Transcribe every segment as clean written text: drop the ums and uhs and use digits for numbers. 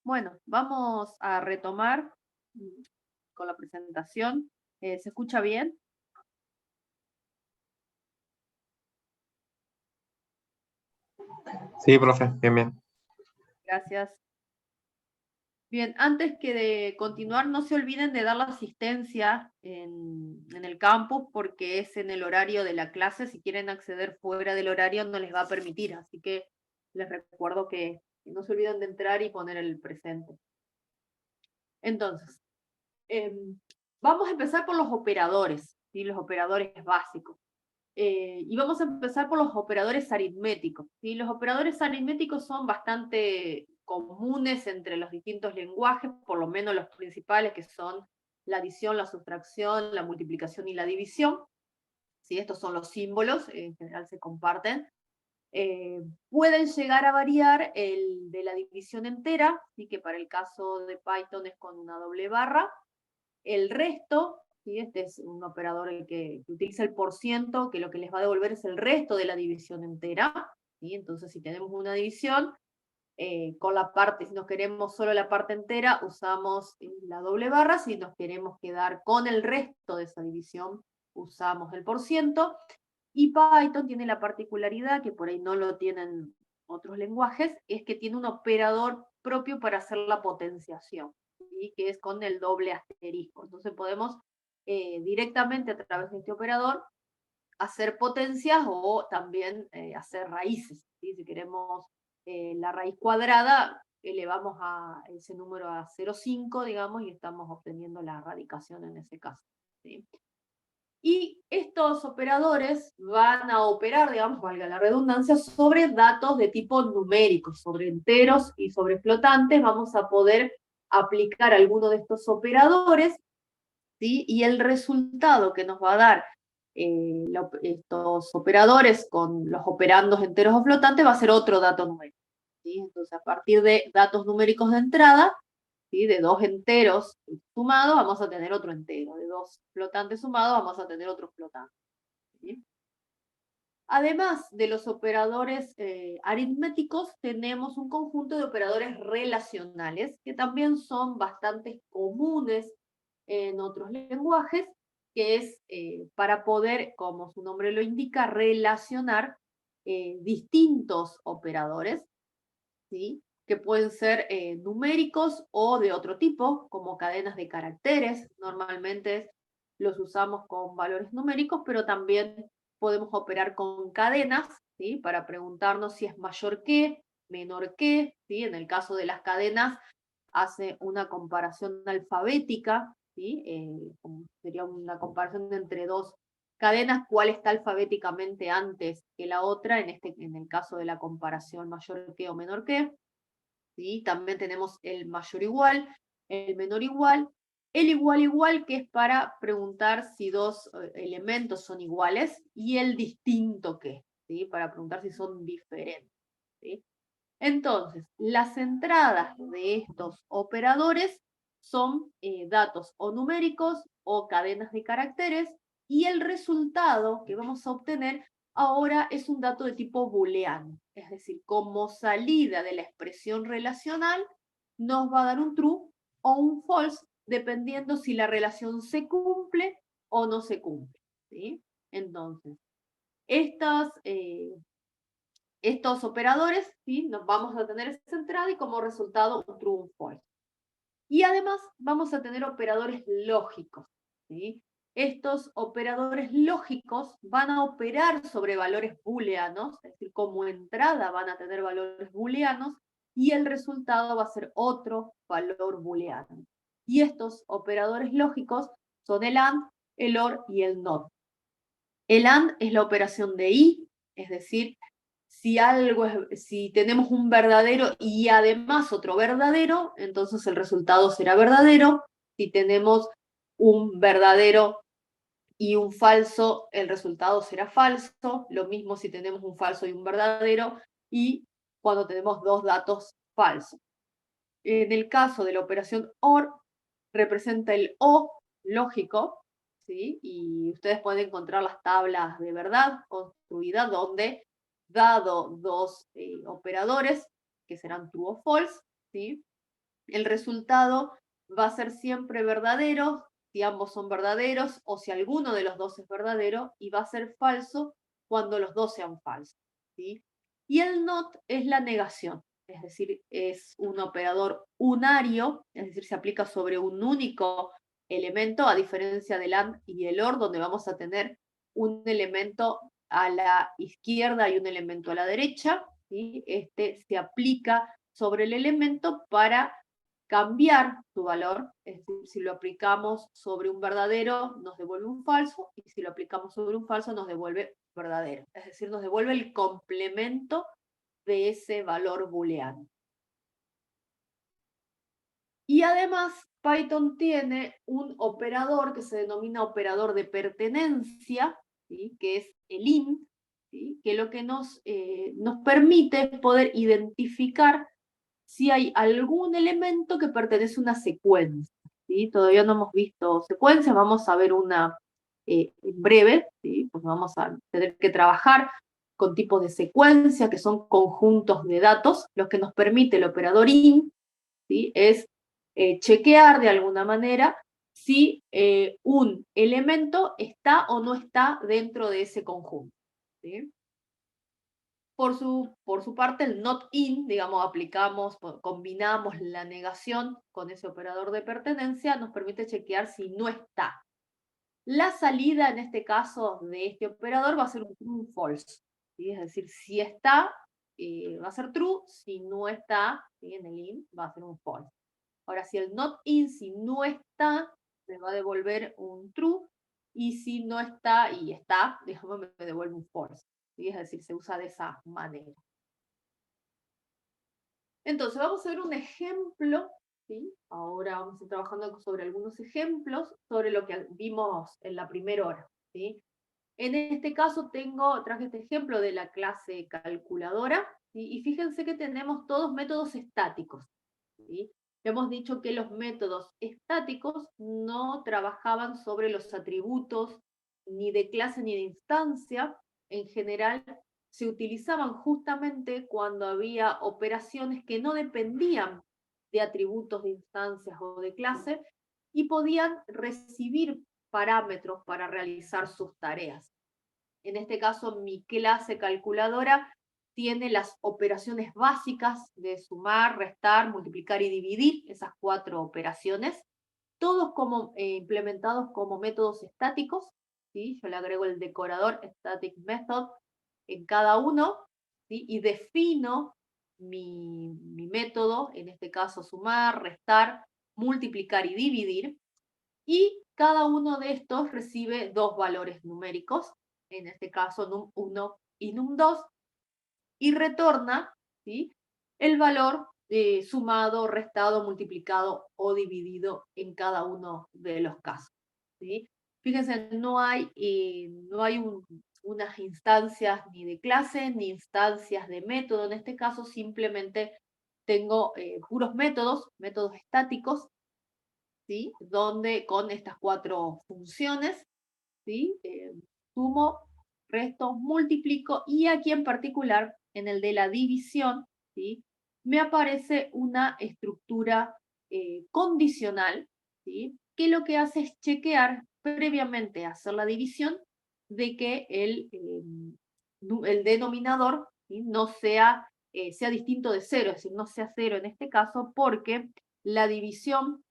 Bueno, vamos a retomar con la presentación. ¿Se escucha bien? Sí, profe, bien, bien. Gracias. Bien, antes que de continuar, no se olviden de dar la asistencia en el campus porque es en el horario de la clase. Si quieren acceder fuera del horario, no les va a permitir. Así que les recuerdo que no se olviden de entrar y poner el presente. Entonces, em, vamos a empezar por los operadores, ¿sí? Los operadores básicos. Y vamos a empezar por los operadores aritméticos, ¿sí? Los operadores aritméticos son bastante comunes entre los distintos lenguajes, por lo menos los principales, que son la adición, la sustracción, la multiplicación y la división. ¿Sí? Estos son los símbolos, en general se comparten. Pueden llegar a variar el de la división entera, ¿sí? Que para el caso de Python es con una doble barra. El resto, ¿sí? Este es un operador que utiliza el por ciento, que lo que les va a devolver es el resto de la división entera. ¿Sí? Entonces, si tenemos una división, con la parte, si nos queremos solo la parte entera, usamos la doble barra. Si nos queremos quedar con el resto de esa división, usamos el por ciento. Y Python tiene la particularidad, que por ahí no lo tienen otros lenguajes, es que tiene un operador propio para hacer la potenciación, ¿sí? Que es con el doble asterisco. Entonces podemos directamente a través de este operador hacer potencias o también hacer raíces, ¿sí? Si queremos la raíz cuadrada, elevamos a ese número a 0,5, digamos, y estamos obteniendo la radicación en ese caso, ¿sí? Y estos operadores van a operar, digamos, valga la redundancia, sobre datos de tipo numérico, sobre enteros y sobre flotantes. Vamos a poder aplicar alguno de estos operadores, ¿sí? Y el resultado que nos va a dar estos operadores con los operandos enteros o flotantes va a ser otro dato numérico, ¿sí? Entonces, a partir de datos numéricos de entrada, ¿sí? De dos enteros sumados vamos a tener otro entero, de dos flotantes sumados vamos a tener otro flotante, ¿sí? Además de los operadores aritméticos, tenemos un conjunto de operadores relacionales que también son bastante comunes en otros lenguajes, que es para poder, como su nombre lo indica, relacionar distintos operadores, ¿sí? Que pueden ser numéricos o de otro tipo, como cadenas de caracteres. Normalmente los usamos con valores numéricos, pero también podemos operar con cadenas, ¿sí? Para preguntarnos si es mayor que, menor que, ¿sí? En el caso de las cadenas, hace una comparación alfabética, ¿sí? Sería una comparación entre dos cadenas, cuál está alfabéticamente antes que la otra, en el caso de la comparación mayor que o menor que. ¿Sí? También tenemos el mayor igual, el menor igual, el igual igual, que es para preguntar si dos elementos son iguales, y el distinto que, ¿sí? Para preguntar si son diferentes, ¿sí? Entonces, las entradas de estos operadores son datos o numéricos o cadenas de caracteres, y el resultado que vamos a obtener ahora es un dato de tipo booleano, es decir, como salida de la expresión relacional nos va a dar un true o un false, dependiendo si la relación se cumple o no se cumple, ¿sí? Entonces, estas estos operadores, ¿sí? Nos vamos a tener esa entrada y como resultado un true, un false. Y además vamos a tener operadores lógicos, ¿sí? Estos operadores lógicos van a operar sobre valores booleanos, es decir, como entrada van a tener valores booleanos y el resultado va a ser otro valor booleano. Y estos operadores lógicos son el AND, el OR y el NOT. El AND es la operación de y, es decir, si tenemos un verdadero y además otro verdadero, entonces el resultado será verdadero. Si tenemos un verdadero y un falso, el resultado será falso. Lo mismo si tenemos un falso y un verdadero, y cuando tenemos dos datos falsos. En el caso de la operación OR, representa el O lógico, ¿sí? Y ustedes pueden encontrar las tablas de verdad construidas donde, dado dos operadores, que serán true o false, ¿sí? el resultado va a ser siempre verdadero si ambos son verdaderos o si alguno de los dos es verdadero, y va a ser falso cuando los dos sean falsos, ¿sí? Y el not es la negación, es decir, es un operador unario, es decir, se aplica sobre un único elemento, a diferencia del and y el or, donde vamos a tener un elemento a la izquierda y un elemento a la derecha, ¿sí? Este se aplica sobre el elemento para cambiar su valor, es decir, si lo aplicamos sobre un verdadero nos devuelve un falso, y si lo aplicamos sobre un falso nos devuelve verdadero, es decir, nos devuelve el complemento de ese valor booleano. Y además, Python tiene un operador que se denomina operador de pertenencia, ¿sí? Que es el in, ¿sí? Que lo que nos permite poder identificar si hay algún elemento que pertenece a una secuencia, ¿sí? Todavía no hemos visto secuencias, vamos a ver una en breve, ¿sí? Pues vamos a tener que trabajar con tipos de secuencia, que son conjuntos de datos. Lo que nos permite el operador in, ¿sí? Es chequear de alguna manera si un elemento está o no está dentro de ese conjunto, ¿sí? Por su parte, el not in, digamos, combinamos la negación con ese operador de pertenencia, nos permite chequear si no está. La salida, en este caso, de este operador va a ser un true, un false, ¿sí? Es decir, si está, va a ser true, si no está, ¿sí? En el in, va a ser un false. Ahora, si el not in, si no está, me va a devolver un true, y si no está y está, digamos, me devuelve un false, ¿sí? Es decir, se usa de esa manera. Entonces, vamos a ver un ejemplo, ¿sí? Ahora vamos a ir trabajando sobre algunos ejemplos sobre lo que vimos en la primera hora, ¿sí? En este caso traje este ejemplo de la clase calculadora, ¿sí? Y fíjense que tenemos todos métodos estáticos, ¿sí? Hemos dicho que los métodos estáticos no trabajaban sobre los atributos ni de clase ni de instancia. En general, se utilizaban justamente cuando había operaciones que no dependían de atributos de instancias o de clase y podían recibir parámetros para realizar sus tareas. En este caso, mi clase calculadora tiene las operaciones básicas de sumar, restar, multiplicar y dividir, esas 4 operaciones, todos implementados como métodos estáticos, ¿sí? Yo le agrego el decorador static method en cada uno, ¿sí? Y defino mi método, en este caso sumar, restar, multiplicar y dividir, y cada uno de estos recibe 2 valores numéricos, en este caso num1 y num2, y retorna, ¿sí? El valor sumado, restado, multiplicado o dividido en cada uno de los casos, ¿sí? Fíjense, no hay unas instancias ni de clase ni instancias de método. En este caso simplemente tengo puros métodos estáticos, ¿sí? Donde con estas 4 funciones, ¿sí? Sumo, resto, multiplico, y aquí en particular, en el de la división, ¿sí? Me aparece una estructura condicional, ¿sí? Que lo que hace es chequear previamente a hacer la división de que el denominador, ¿sí? No sea, sea distinto de cero, es decir, no sea cero en este caso, porque la división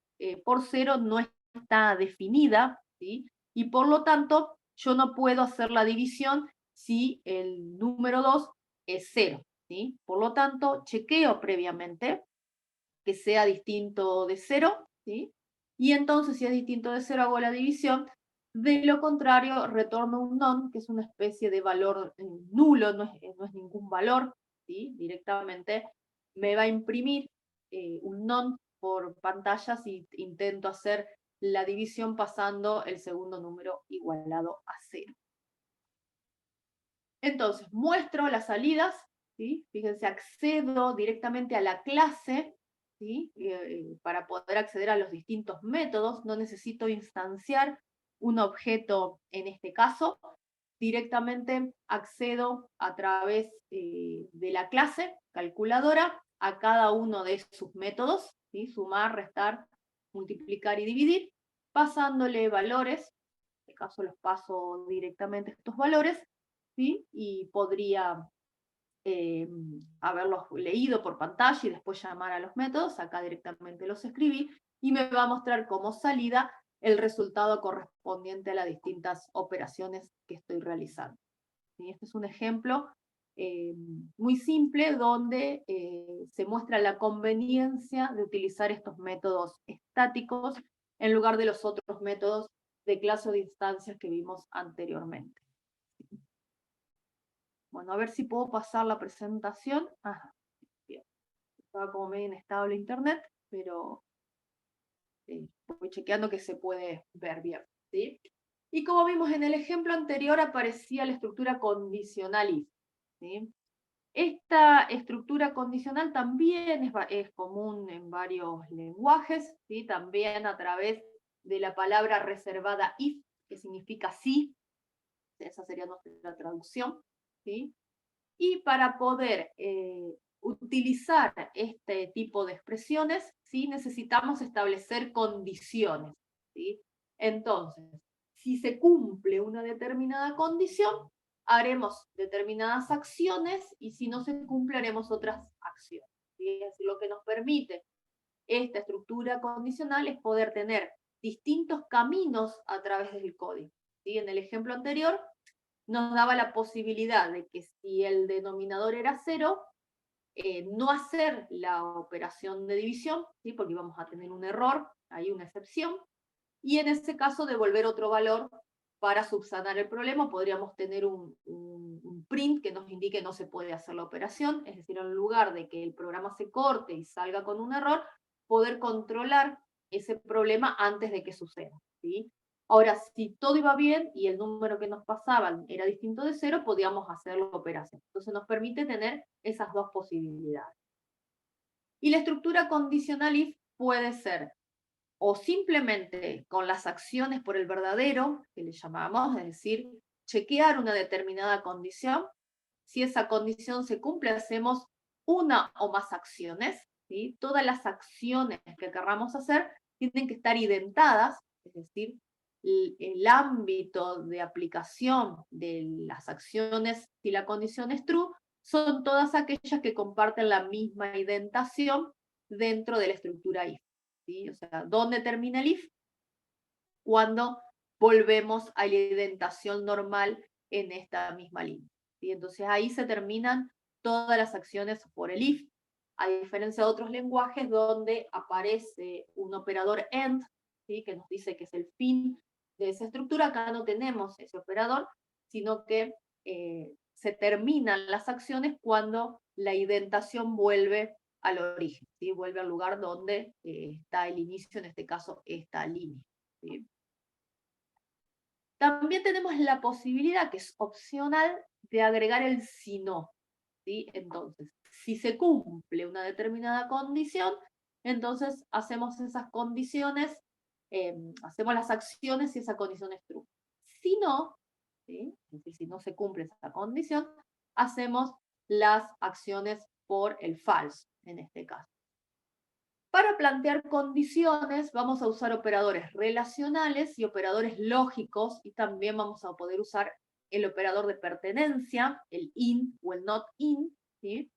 por cero no está definida, ¿sí? Y por lo tanto, yo no puedo hacer la división si el número 2 es 0, ¿sí? Por lo tanto, chequeo previamente que sea distinto de 0, ¿sí? Y entonces, si es distinto de 0, hago la división. De lo contrario, retorno un non, que es una especie de valor nulo, no es ningún valor, ¿sí? Directamente me va a imprimir un non por pantalla si intento hacer la división pasando el segundo número igualado a 0. Entonces, muestro las salidas, ¿sí? Fíjense, accedo directamente a la clase, ¿sí? Para poder acceder a los distintos métodos. No necesito instanciar un objeto en este caso. Directamente accedo a través de la clase calculadora a cada uno de sus métodos, ¿sí? Sumar, restar, multiplicar y dividir, pasándole valores. En este caso los paso directamente estos valores, ¿sí? Y podría haberlos leído por pantalla y después llamar a los métodos. Acá directamente los escribí y me va a mostrar como salida el resultado correspondiente a las distintas operaciones que estoy realizando. ¿Sí? Este es un ejemplo muy simple donde se muestra la conveniencia de utilizar estos métodos estáticos en lugar de los otros métodos de clase o de instancias que vimos anteriormente. Bueno, a ver si puedo pasar la presentación. Ajá, bien. Estaba como medio inestable internet, pero voy chequeando que se puede ver bien, ¿sí? Y como vimos en el ejemplo anterior, aparecía la estructura condicional if, ¿sí? Esta estructura condicional también es común en varios lenguajes, ¿sí? También a través de la palabra reservada if, que significa sí. Esa sería nuestra traducción, ¿sí? Y para poder utilizar este tipo de expresiones, ¿sí? Necesitamos establecer condiciones, ¿sí? Entonces, si se cumple una determinada condición, haremos determinadas acciones y si no se cumple, haremos otras acciones, ¿sí? Así, lo que nos permite esta estructura condicional es poder tener distintos caminos a través del código, ¿sí? En el ejemplo anterior, nos daba la posibilidad de que si el denominador era 0, no hacer la operación de división, ¿sí? Porque íbamos a tener un error, hay una excepción, y en ese caso devolver otro valor para subsanar el problema. Podríamos tener un print que nos indique no se puede hacer la operación, es decir, en lugar de que el programa se corte y salga con un error, poder controlar ese problema antes de que suceda, ¿sí? Ahora, si todo iba bien y el número que nos pasaban era distinto de 0, podíamos hacer la operación. Entonces nos permite tener esas dos posibilidades. Y la estructura condicional if puede ser o simplemente con las acciones por el verdadero, que le llamamos, es decir, chequear una determinada condición. Si esa condición se cumple, hacemos una o más acciones, ¿sí? Todas las acciones que querramos hacer tienen que estar identadas, es decir, el ámbito de aplicación de las acciones, si la condición es true, son todas aquellas que comparten la misma identación dentro de la estructura if, ¿sí? O sea, ¿dónde termina el if? Cuando volvemos a la identación normal en esta misma línea, ¿sí? Entonces ahí se terminan todas las acciones por el if, a diferencia de otros lenguajes donde aparece un operador end, ¿sí? Que nos dice que es el fin de esa estructura. Acá no tenemos ese operador, sino que se terminan las acciones cuando la identación vuelve al origen, ¿sí? Vuelve al lugar donde está el inicio, en este caso esta línea, ¿sí? También tenemos la posibilidad, que es opcional, de agregar el si no, ¿sí? Entonces, si se cumple una determinada condición, entonces hacemos esas condiciones, hacemos las acciones si esa condición es true. Si no, ¿sí? Es decir, si no se cumple esa condición, hacemos las acciones por el false, en este caso. Para plantear condiciones vamos a usar operadores relacionales y operadores lógicos, y también vamos a poder usar el operador de pertenencia, el in o el not in, ¿sí?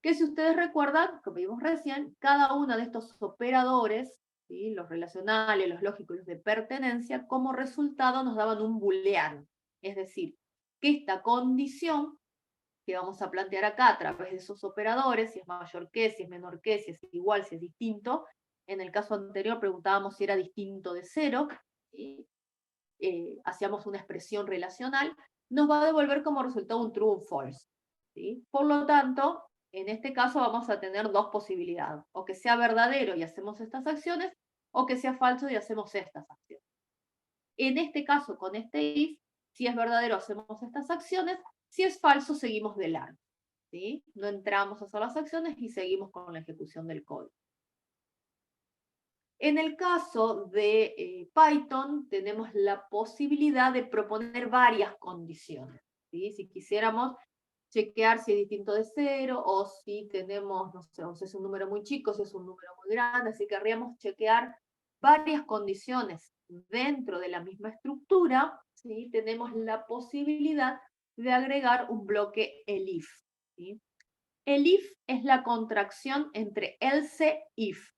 Que si ustedes recuerdan, como vimos recién, cada uno de estos operadores, ¿sí? Los relacionales, los lógicos y los de pertenencia, como resultado nos daban un booleano, es decir, que esta condición que vamos a plantear acá a través de esos operadores, si es mayor que, si es menor que, si es igual, si es distinto. En el caso anterior preguntábamos si era distinto de 0, ¿sí? Hacíamos una expresión relacional, nos va a devolver como resultado un true o false, ¿sí? Por lo tanto, en este caso vamos a tener dos posibilidades, o que sea verdadero y hacemos estas acciones, o que sea falso y hacemos estas acciones. En este caso, con este if, si es verdadero hacemos estas acciones, si es falso seguimos de largo, ¿sí? No entramos a hacer las acciones y seguimos con la ejecución del código. En el caso de Python tenemos la posibilidad de proponer varias condiciones, ¿sí? Si quisiéramos chequear si es distinto de 0 o si tenemos, no sé, o si es un número muy chico, si es un número muy grande, así que querríamos chequear varias condiciones dentro de la misma estructura, ¿sí? Tenemos la posibilidad de agregar un bloque elif, ¿sí? Elif es la contracción entre else if.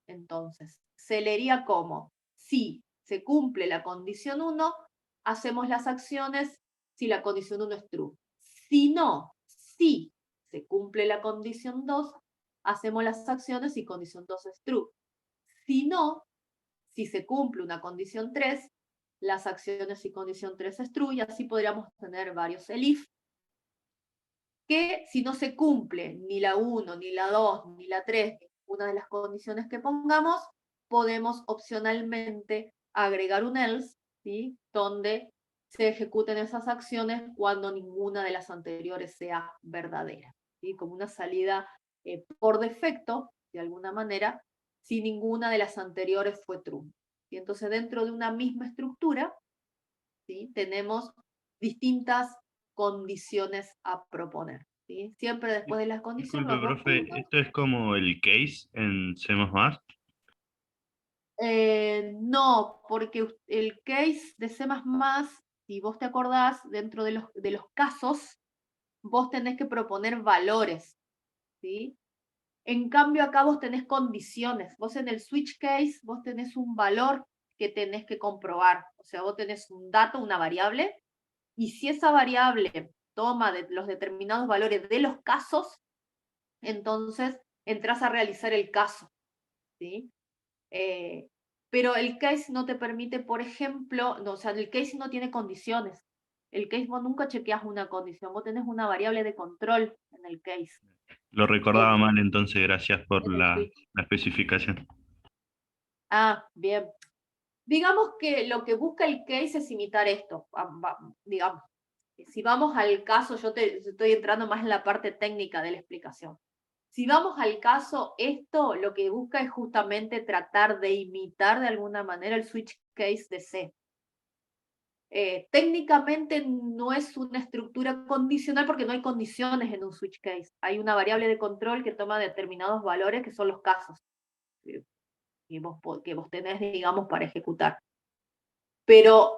Entonces, se leería como, si se cumple la condición 1, hacemos las acciones si la condición 1 es true. Si no, si se cumple la condición 2, hacemos las acciones si condición 2 es true. Si no, si se cumple una condición 3, las acciones si condición 3 es true, y así podríamos tener varios elif, que si no se cumple ni la 1, ni la 2, ni la 3, ninguna de las condiciones que pongamos, podemos opcionalmente agregar un else, ¿sí? Donde se ejecuten esas acciones cuando ninguna de las anteriores sea verdadera, ¿sí? Como una salida por defecto, de alguna manera, si ninguna de las anteriores fue true. Y entonces dentro de una misma estructura, ¿sí? Tenemos distintas condiciones a proponer, ¿sí? Siempre después de las condiciones, Disculpe, los dos profe, puntos. ¿esto es como el case en C++? No, porque el case de C++, si vos te acordás, dentro de los casos, vos tenés que proponer valores, ¿sí? En cambio, acá vos tenés condiciones. Vos en el switch case, vos tenés un valor que tenés que comprobar. O sea, vos tenés un dato, una variable, y si esa variable toma de los determinados valores de los casos, entonces entras a realizar el caso, ¿sí? Pero el case no te permite, por ejemplo, no, o sea, el case no tiene condiciones. El case vos nunca chequeas una condición, vos tenés una variable de control en el case, Lo recordaba en, mal, entonces gracias por en el switch. la especificación. Ah, bien. Digamos que lo que busca el case es imitar esto, digamos. Si vamos al caso, yo te estoy entrando más en la parte técnica de la explicación. Si vamos al caso, esto lo que busca es justamente tratar de imitar de alguna manera el switch case de C. Técnicamente no es una estructura condicional porque no hay condiciones en un switch case. Hay una variable de control que toma determinados valores que son los casos que vos tenés, digamos, para ejecutar. Pero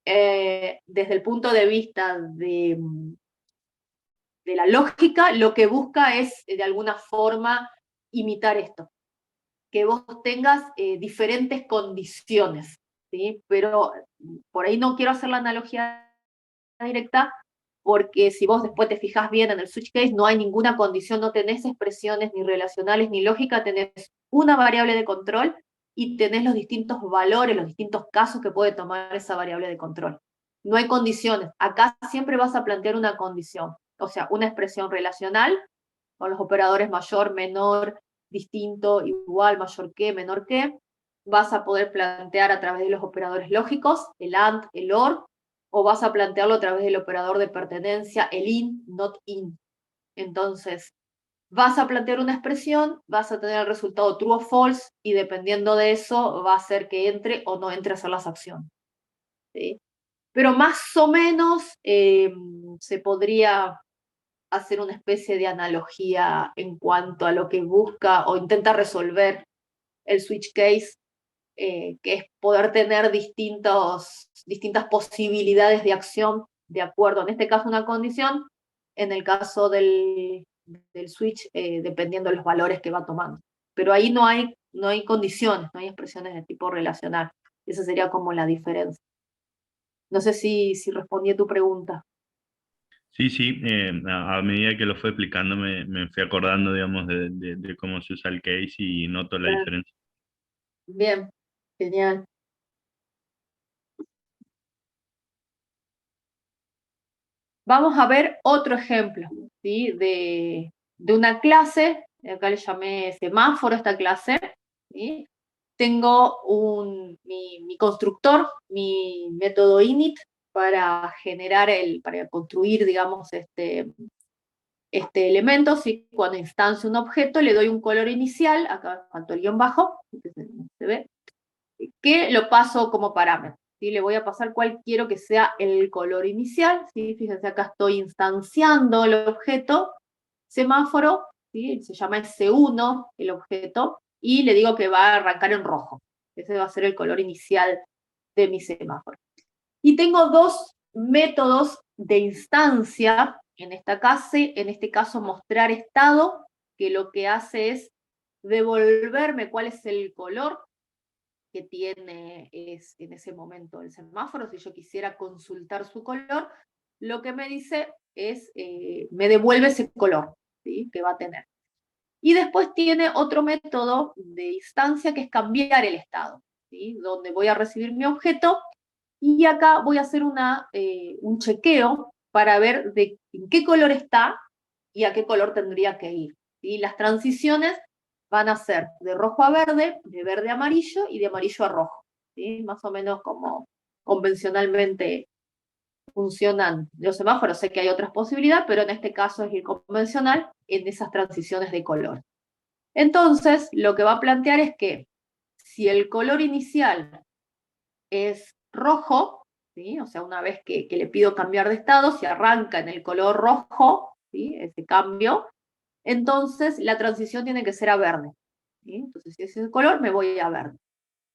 desde el punto de vista de la lógica, lo que busca es de alguna forma imitar esto, que vos tengas diferentes condiciones, ¿sí? Pero por ahí no quiero hacer la analogía directa, porque si vos después te fijas bien en el switch case, no hay ninguna condición, no tenés expresiones ni relacionales ni lógica, tenés una variable de control y tenés los distintos valores, los distintos casos que puede tomar esa variable de control. No hay condiciones. Acá siempre vas a plantear una condición, o sea, una expresión relacional con los operadores mayor, menor, distinto, igual, mayor que, menor que. Vas a poder plantear a través de los operadores lógicos, el AND, el OR, o vas a plantearlo a través del operador de pertenencia, el IN, not IN. Entonces, vas a plantear una expresión, vas a tener el resultado true o false, y dependiendo de eso va a hacer que entre o no entre a hacer las acciones, ¿sí? Pero más o menos se podría hacer una especie de analogía en cuanto a lo que busca o intenta resolver el switch case, que es poder tener distintas posibilidades de acción de acuerdo, en este caso una condición, en el caso del switch, dependiendo de los valores que va tomando. Pero ahí no hay condiciones, no hay expresiones de tipo relacional. Esa sería como la diferencia. No sé si respondí a tu pregunta. Sí, sí, a medida que lo fue explicando me fui acordando, digamos, de cómo se usa el case y noto la diferencia. Bien, genial. Vamos a ver otro ejemplo, ¿sí? De una clase, acá le llamé semáforo a esta clase, ¿sí? Tengo mi constructor, mi método init para para construir, digamos, este elemento, ¿sí? Cuando instancio un objeto, le doy un color inicial, acá faltó el guión bajo, se ve, que lo paso como parámetro. ¿sí? Le voy a pasar cuál quiero que sea el color inicial, ¿sí? Fíjense, acá estoy instanciando el objeto semáforo, ¿sí? Se llama S1 el objeto, y le digo que va a arrancar en rojo. Ese va a ser el color inicial de mi semáforo. Y tengo dos métodos de instancia, en este caso mostrar estado, que lo que hace es devolverme cuál es el color que tiene en ese momento el semáforo. Si yo quisiera consultar su color, lo que me dice es, me devuelve ese color, ¿sí? Que va a tener. Y después tiene otro método de instancia que es cambiar el estado, ¿sí? Donde voy a recibir mi objeto y acá voy a hacer un chequeo para ver en qué color está y a qué color tendría que ir, ¿sí? Las transiciones van a ser de rojo a verde, de verde a amarillo y de amarillo a rojo, ¿sí? Más o menos como convencionalmente funcionan los semáforos. Sé que hay otras posibilidades, pero en este caso es ir convencional en esas transiciones de color. Entonces, lo que va a plantear es que si el color inicial es rojo, ¿sí? O sea, una vez que le pido cambiar de estado, si arranca en el color rojo, ¿sí? Ese cambio, entonces la transición tiene que ser a verde, ¿sí? Entonces, si ese es el color, me voy a verde.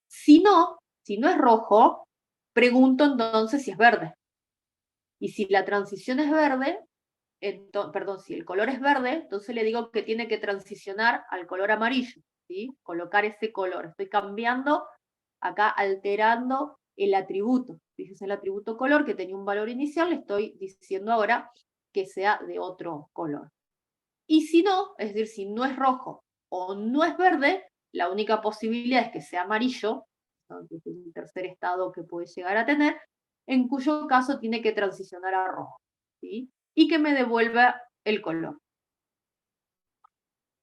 Si no es rojo, pregunto entonces si es verde. Y si la transición es verde, perdón, si el color es verde, entonces le digo que tiene que transicionar al color amarillo, ¿sí? Colocar ese color. Estoy cambiando, acá alterando el atributo. Fíjense el atributo color que tenía un valor inicial, le estoy diciendo ahora que sea de otro color. Y si no, es decir, si no es rojo o no es verde, la única posibilidad es que sea amarillo, que es el tercer estado que puede llegar a tener, en cuyo caso tiene que transicionar a rojo, ¿sí? Y que me devuelva el color.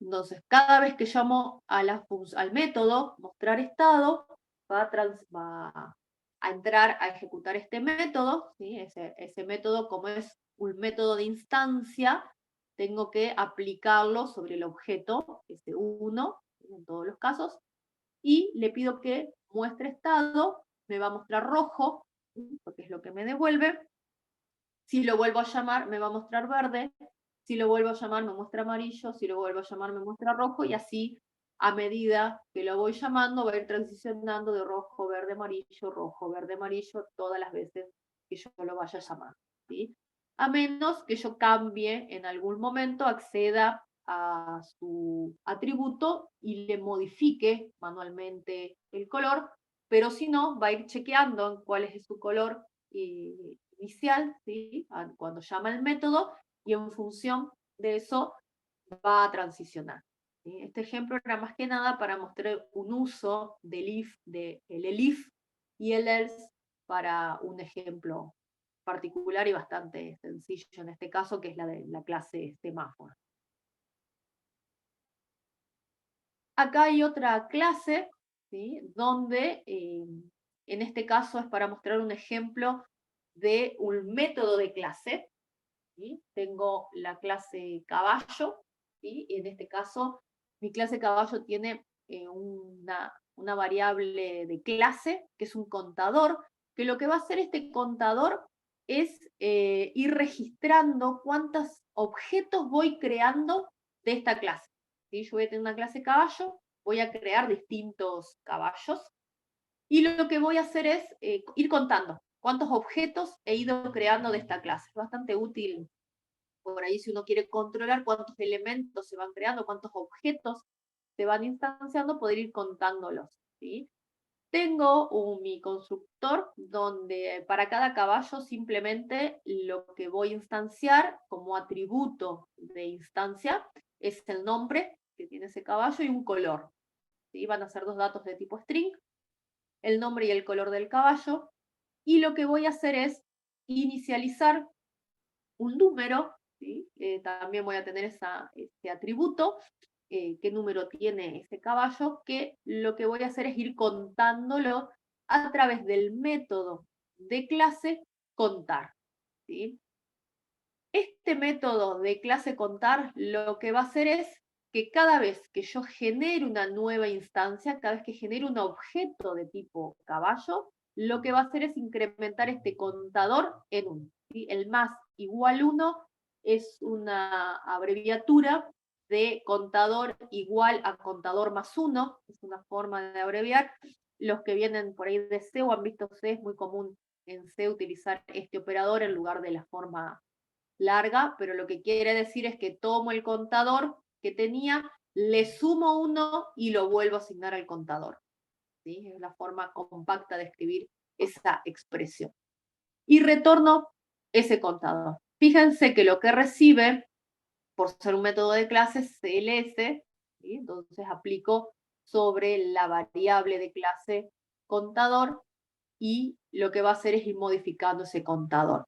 Entonces, cada vez que llamo al método mostrar estado, va a entrar a ejecutar este método, ¿sí? Ese método, como es un método de instancia, tengo que aplicarlo sobre el objeto S1, en todos los casos, y le pido que muestre estado, me va a mostrar rojo, ¿sí? Porque es lo que me devuelve. Si lo vuelvo a llamar, me va a mostrar verde. Si lo vuelvo a llamar, me muestra amarillo. Si lo vuelvo a llamar, me muestra rojo. Y así, a medida que lo voy llamando, va a ir transicionando de rojo, verde, amarillo, todas las veces que yo lo vaya a llamar, ¿sí? A menos que yo cambie en algún momento, acceda a su atributo y le modifique manualmente el color, pero si no, va a ir chequeando en cuál es su color inicial, ¿sí? Cuando llama el método, y en función de eso va a transicionar, ¿sí? Este ejemplo era más que nada para mostrar un uso del elif y el else para un ejemplo particular y bastante sencillo en este caso, que es la de la clase semáforo. Acá hay otra clase, ¿sí? Donde en este caso es para mostrar un ejemplo de un método de clase, ¿sí? Tengo la clase caballo, ¿sí? Y en este caso mi clase caballo tiene una variable de clase, que es un contador, que lo que va a hacer este contador es ir registrando cuántos objetos voy creando de esta clase, ¿sí? Yo voy a tener una clase caballo, voy a crear distintos caballos, y lo que voy a hacer es ir contando cuántos objetos he ido creando de esta clase. Es bastante útil por ahí si uno quiere controlar cuántos elementos se van creando, cuántos objetos se van instanciando, poder ir contándolos, ¿sí? Tengo mi constructor donde para cada caballo simplemente lo que voy a instanciar como atributo de instancia es el nombre que tiene ese caballo y un color, ¿sí? Van a ser dos datos de tipo string, el nombre y el color del caballo, y lo que voy a hacer es inicializar un número, ¿sí? También voy a tener este atributo, qué número tiene ese caballo, que lo que voy a hacer es ir contándolo a través del método de clase contar, ¿sí? Este método de clase contar lo que va a hacer es que cada vez que yo genere una nueva instancia, cada vez que genere un objeto de tipo caballo, lo que va a hacer es incrementar este contador en 1. ¿Sí? El más igual 1 es una abreviatura de contador igual a contador más 1, es una forma de abreviar. Los que vienen por ahí de C o han visto C, es muy común en C utilizar este operador en lugar de la forma larga, pero lo que quiere decir es que tomo el contador que tenía, le sumo 1 y lo vuelvo a asignar al contador. ¿Sí? Es la forma compacta de escribir esa expresión. Y retorno ese contador. Fíjense que lo que recibe, por ser un método de clase, es CLS, ¿sí? Entonces aplico sobre la variable de clase contador y lo que va a hacer es ir modificando ese contador.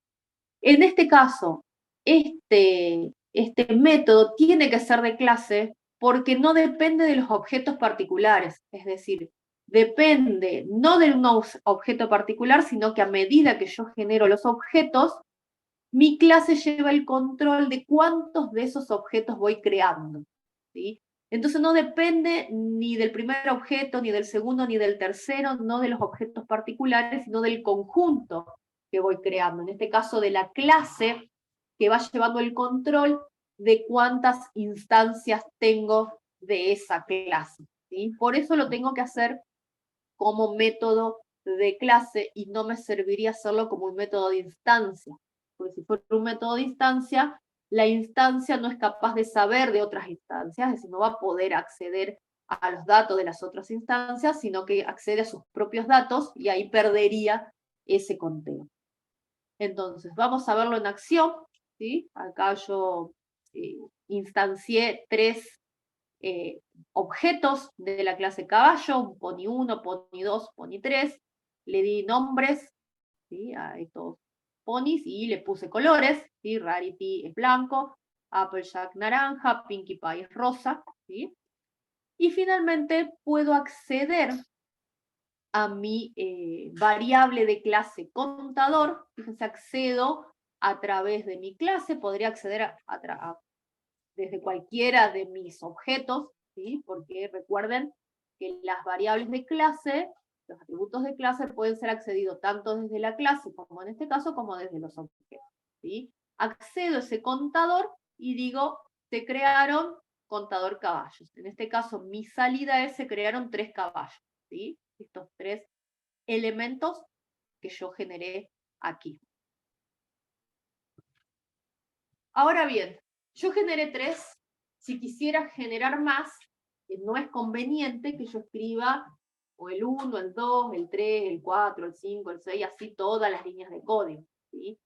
En este caso, este método tiene que ser de clase porque no depende de los objetos particulares, es decir, depende no de un objeto particular, sino que a medida que yo genero los objetos, mi clase lleva el control de cuántos de esos objetos voy creando. ¿Sí? Entonces no depende ni del primer objeto, ni del segundo, ni del tercero, no de los objetos particulares, sino del conjunto que voy creando. En este caso de la clase que va llevando el control de cuántas instancias tengo de esa clase. ¿Sí? Por eso lo tengo que hacer como método de clase y no me serviría hacerlo como un método de instancia. Porque si fuera un método de instancia, la instancia no es capaz de saber de otras instancias, es decir, no va a poder acceder a los datos de las otras instancias, sino que accede a sus propios datos y ahí perdería ese conteo. Entonces, vamos a verlo en acción. ¿Sí? Acá yo instancié 3 objetos de la clase caballo, un pony 1, pony 2, pony 3, le di nombres, ¿sí? A estos ponis y le puse colores, ¿sí? Rarity es blanco, Applejack naranja, Pinkie Pie es rosa, ¿sí? Y finalmente puedo acceder a mi variable de clase contador. Fíjense, accedo a través de mi clase, podría acceder desde cualquiera de mis objetos, ¿sí? Porque recuerden que las variables de clase, los atributos de clase pueden ser accedidos tanto desde la clase, como en este caso, como desde los objetos. ¿Sí? Accedo a ese contador y digo, se crearon contador caballos. En este caso, mi salida es, se crearon 3 caballos. ¿Sí? Estos 3 elementos que yo generé aquí. Ahora bien, yo generé 3. Si quisiera generar más, no es conveniente que yo escriba o el 1, el 2, el 3, el 4, el 5, el 6, así todas las líneas de código. ¿Sí?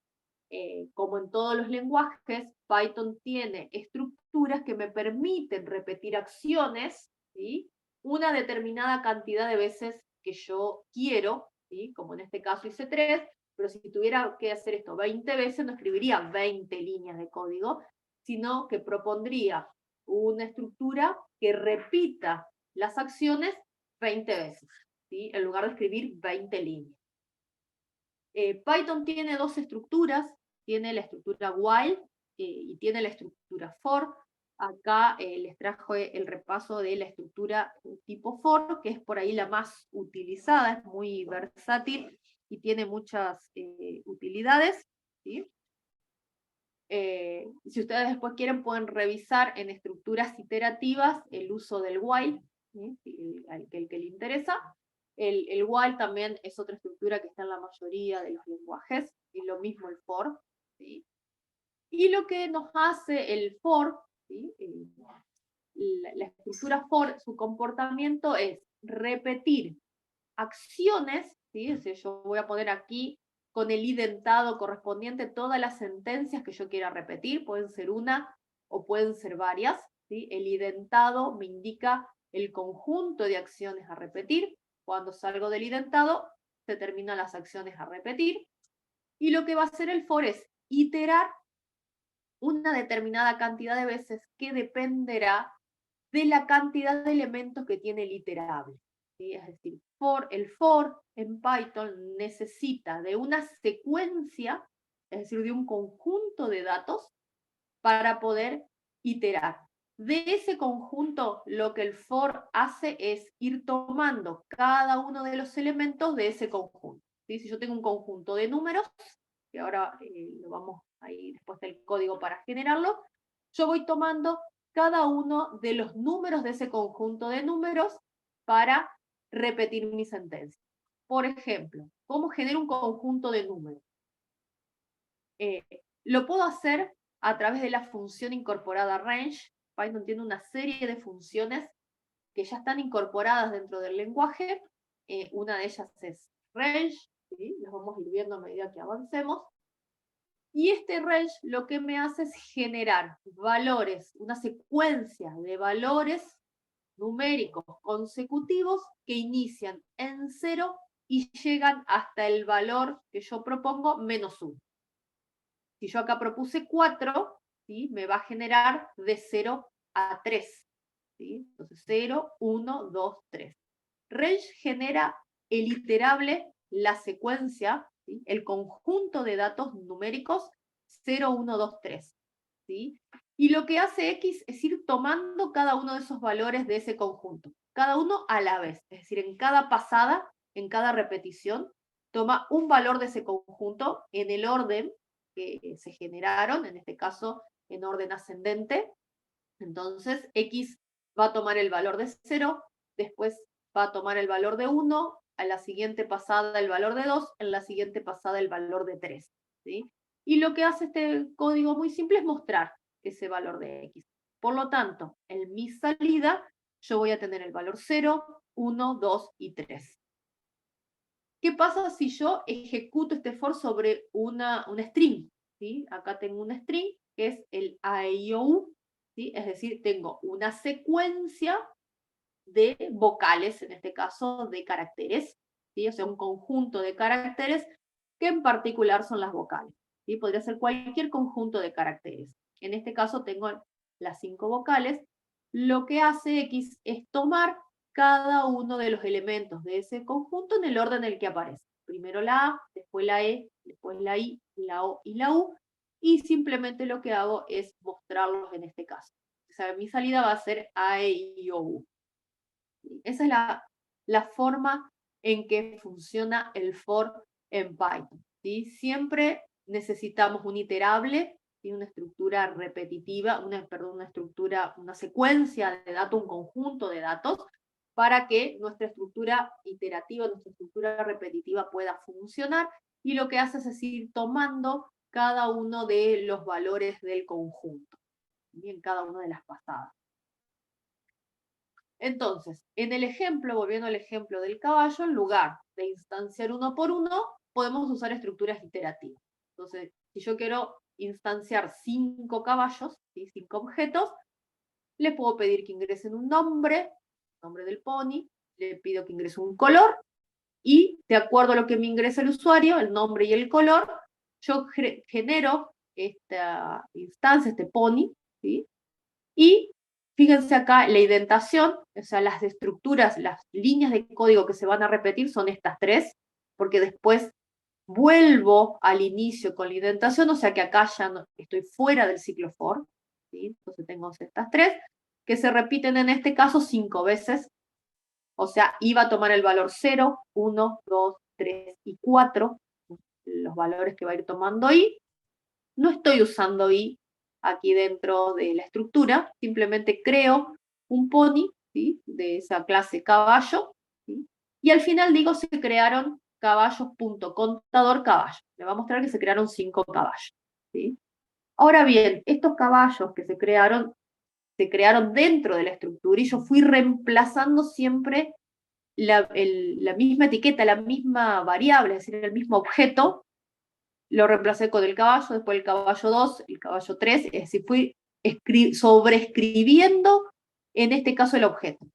Como en todos los lenguajes, Python tiene estructuras que me permiten repetir acciones, ¿sí? Una determinada cantidad de veces que yo quiero, ¿sí? Como en este caso hice 3, pero si tuviera que hacer esto 20 veces, no escribiría 20 líneas de código, sino que propondría una estructura que repita las acciones 20 veces, ¿sí? En lugar de escribir 20 líneas. Python tiene 2 estructuras, tiene la estructura while y tiene la estructura for. Acá les trajo el repaso de la estructura tipo for, que es por ahí la más utilizada, es muy versátil y tiene muchas utilidades. ¿Sí? Si ustedes después quieren, pueden revisar en estructuras iterativas el uso del while, ¿sí? el que le interesa. El while también es otra estructura que está en la mayoría de los lenguajes, y lo mismo el for. ¿Sí? Y lo que nos hace el for, ¿sí? La estructura for, su comportamiento es repetir acciones, ¿sí? O sea, yo voy a poner aquí con el identado correspondiente todas las sentencias que yo quiera repetir, pueden ser una o pueden ser varias. ¿Sí? El identado me indica el conjunto de acciones a repetir. Cuando salgo del identado, se terminan las acciones a repetir. Y lo que va a hacer el for es iterar una determinada cantidad de veces que dependerá de la cantidad de elementos que tiene el iterable. ¿Sí? Es decir, el for en Python necesita de una secuencia, es decir, de un conjunto de datos para poder iterar. De ese conjunto, lo que el for hace es ir tomando cada uno de los elementos de ese conjunto. ¿sí? Si yo tengo un conjunto de números, que ahora lo vamos ahí después del código para generarlo, yo voy tomando cada uno de los números de ese conjunto de números para repetir mi sentencia. Por ejemplo, ¿cómo genero un conjunto de números? Lo puedo hacer a través de la función incorporada range. Python tiene una serie de funciones que ya están incorporadas dentro del lenguaje. Una de ellas es range, ¿sí? Las vamos a ir viendo a medida que avancemos. Y este range lo que me hace es generar valores, una secuencia de valores numéricos consecutivos que inician en 0 y llegan hasta el valor que yo propongo, menos 1. Si yo acá propuse 4, ¿sí? Me va a generar de 0 a 3. ¿Sí? Entonces 0, 1, 2, 3. Range genera el iterable, la secuencia, ¿sí? El conjunto de datos numéricos 0, 1, 2, 3. ¿Sí? Y lo que hace X es ir tomando cada uno de esos valores de ese conjunto, cada uno a la vez. Es decir, en cada pasada, en cada repetición, toma un valor de ese conjunto en el orden que se generaron, en este caso en orden ascendente. Entonces, X va a tomar el valor de 0, después va a tomar el valor de 1, a la siguiente pasada el valor de 2, en la siguiente pasada el valor de 3. ¿Sí? Y lo que hace este código muy simple es mostrar ese valor de X. Por lo tanto, en mi salida yo voy a tener el valor 0, 1, 2 y 3. ¿Qué pasa si yo ejecuto este for sobre una string? ¿Sí? Acá tengo una string que es el AIOU, ¿sí? Es decir, tengo una secuencia de vocales, en este caso de caracteres, ¿sí? O sea, un conjunto de caracteres que en particular son las vocales. ¿Sí? Podría ser cualquier conjunto de caracteres. En este caso tengo las 5 vocales. Lo que hace X es tomar cada uno de los elementos de ese conjunto en el orden en el que aparece. Primero la A, después la E, después la I, la O y la U, y simplemente lo que hago es mostrarlos en este caso. O sea, mi salida va a ser A, E, I, O, U. Esa es la forma en que funciona el for en Python. ¿Sí? Siempre necesitamos un iterable, ¿sí? Una estructura repetitiva, una secuencia de datos, un conjunto de datos, para que nuestra estructura iterativa, nuestra estructura repetitiva pueda funcionar, y lo que hace es ir tomando cada uno de los valores del conjunto, ¿sí? En cada una de las pasadas. Entonces, en el ejemplo, volviendo al ejemplo del caballo, en lugar de instanciar uno por uno, podemos usar estructuras iterativas. Entonces, si yo quiero instanciar 5 caballos, ¿sí? 5 objetos, le puedo pedir que ingresen un nombre, nombre del pony, le pido que ingrese un color, y de acuerdo a lo que me ingresa el usuario, el nombre y el color, yo genero esta instancia, este pony, ¿sí? Y fíjense acá, la indentación, o sea, las estructuras, las líneas de código que se van a repetir son estas 3, porque después vuelvo al inicio con la indentación, o sea que acá ya no, estoy fuera del ciclo for, ¿sí? Entonces tengo estas 3, que se repiten en este caso 5 veces, o sea, iba a tomar el valor 0, 1, 2, 3 y 4, los valores que va a ir tomando i. No estoy usando i aquí dentro de la estructura, simplemente creo un pony, ¿sí? De esa clase caballo, ¿sí? Y al final digo se crearon caballos.contador caballo. Me va a mostrar que se crearon 5 caballos, ¿sí? Ahora bien, estos caballos que se crearon dentro de la estructura, y yo fui reemplazando siempre la misma etiqueta, la misma variable, es decir, el mismo objeto. Lo reemplacé con el caballo, después el caballo 2, el caballo 3, es decir, fui sobreescribiendo, en este caso, el objeto.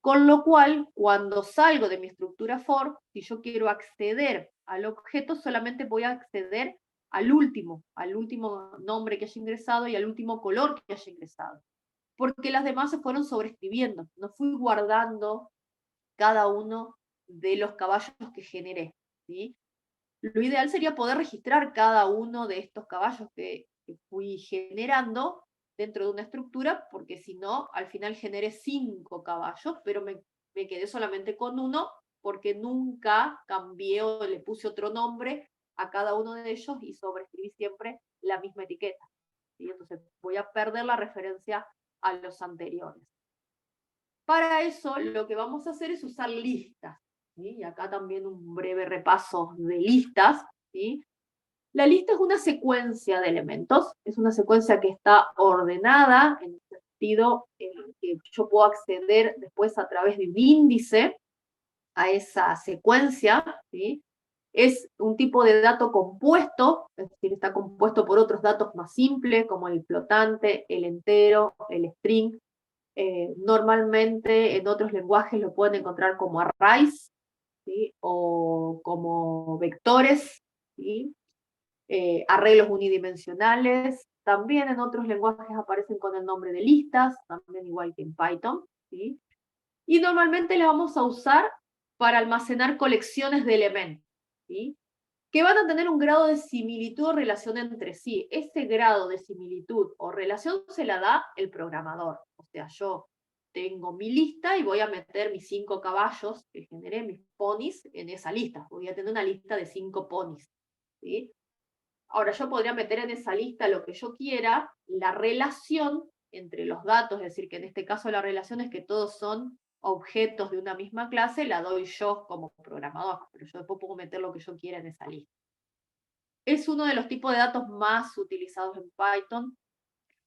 Con lo cual, cuando salgo de mi estructura for, si yo quiero acceder al objeto, solamente voy a acceder al último nombre que haya ingresado y al último color que haya ingresado. Porque las demás se fueron sobreescribiendo. No fui guardando cada uno de los caballos que generé, ¿sí? Lo ideal sería poder registrar cada uno de estos caballos que fui generando dentro de una estructura, porque si no, al final generé 5 caballos, pero me quedé solamente con uno, porque nunca cambié o le puse otro nombre a cada uno de ellos y sobreescribí siempre la misma etiqueta. ¿Sí? Entonces voy a perder la referencia a los anteriores. Para eso lo que vamos a hacer es usar listas. ¿Sí? Y acá también un breve repaso de listas. ¿Sí? La lista es una secuencia de elementos, es una secuencia que está ordenada en el sentido en que yo puedo acceder después a través de un índice a esa secuencia, ¿sí? Es un tipo de dato compuesto, es decir, está compuesto por otros datos más simples, como el flotante, el entero, el string. Normalmente en otros lenguajes lo pueden encontrar como arrays, ¿sí? O como vectores, ¿sí? Arreglos unidimensionales. También en otros lenguajes aparecen con el nombre de listas, también igual que en Python, ¿sí? Y normalmente le vamos a usar para almacenar colecciones de elementos, ¿sí? Que van a tener un grado de similitud o relación entre sí. Ese grado de similitud o relación se la da el programador. O sea, yo tengo mi lista y voy a meter mis 5 caballos que generé, mis ponis, en esa lista. Voy a tener una lista de 5 ponis, ¿sí? Ahora, yo podría meter en esa lista lo que yo quiera, la relación entre los datos, es decir, que en este caso la relación es que todos son objetos de una misma clase, la doy yo como programador, pero yo después puedo meter lo que yo quiera en esa lista. Es uno de los tipos de datos más utilizados en Python,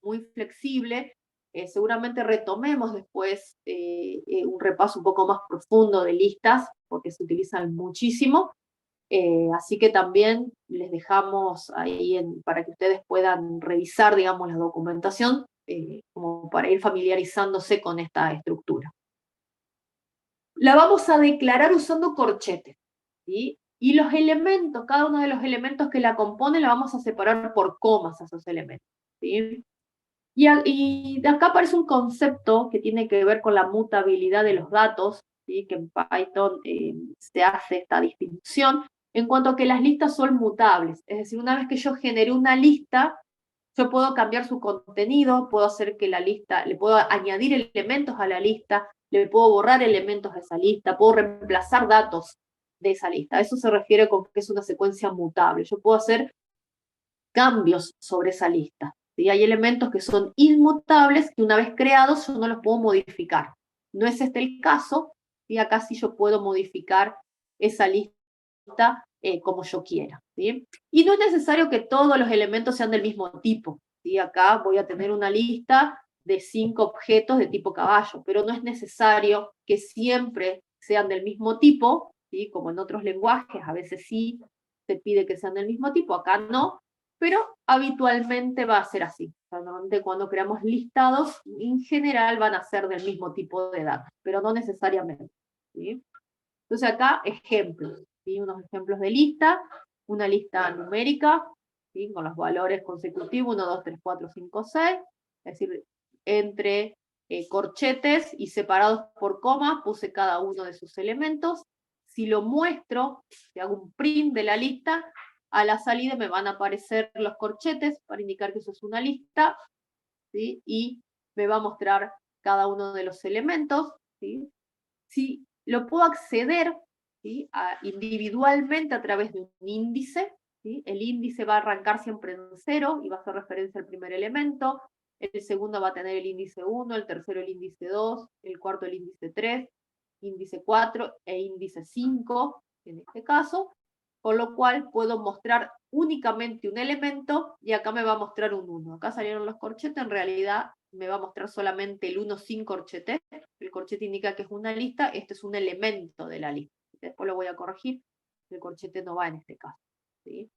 muy flexible. Seguramente retomemos después un repaso un poco más profundo de listas, porque se utilizan muchísimo. Así que también les dejamos ahí para que ustedes puedan revisar, digamos, la documentación, como para ir familiarizándose con esta estructura. La vamos a declarar usando corchetes, ¿sí? Y los elementos, cada uno de los elementos que la componen, la vamos a separar por comas a esos elementos, ¿sí? Y de acá aparece un concepto que tiene que ver con la mutabilidad de los datos, ¿sí? Que en Python se hace esta distinción en cuanto a que las listas son mutables. Es decir, una vez que yo generé una lista, yo puedo cambiar su contenido, puedo hacer que la lista, le puedo añadir elementos a la lista, le puedo borrar elementos de esa lista, puedo reemplazar datos de esa lista. A eso se refiere con que es una secuencia mutable. Yo puedo hacer cambios sobre esa lista. ¿Sí? Hay elementos que son inmutables que una vez creados yo no los puedo modificar. No es este el caso, y acá sí yo puedo modificar esa lista como yo quiera. ¿Sí? Y no es necesario que todos los elementos sean del mismo tipo. ¿Sí? Acá voy a tener una lista de 5 objetos de tipo caballo, pero no es necesario que siempre sean del mismo tipo, ¿sí? Como en otros lenguajes, a veces sí se pide que sean del mismo tipo, acá no, pero habitualmente va a ser así. O sea, normalmente cuando creamos listados, en general van a ser del mismo tipo de datos, pero no necesariamente. ¿Sí? Entonces acá ejemplos, ¿sí? Unos ejemplos de lista, una lista numérica, ¿sí? Con los valores consecutivos, 1, 2, 3, 4, 5, 6, es decir, entre corchetes y separados por comas, puse cada uno de sus elementos. Si lo muestro, si hago un print de la lista, a la salida me van a aparecer los corchetes para indicar que eso es una lista, ¿sí? Y me va a mostrar cada uno de los elementos, ¿sí? Si lo puedo acceder, ¿sí? Individualmente a través de un índice, ¿sí? El índice va a arrancar siempre en 0 y va a hacer referencia al primer elemento, el segundo va a tener el índice 1, el tercero el índice 2, el cuarto el índice 3, índice 4 e índice 5, en este caso, con lo cual puedo mostrar únicamente un elemento y acá me va a mostrar un 1. Acá salieron los corchetes, en realidad me va a mostrar solamente el 1 sin corchete. El corchete indica que es una lista, este es un elemento de la lista. Después lo voy a corregir, el corchete no va en este caso. ¿Sí?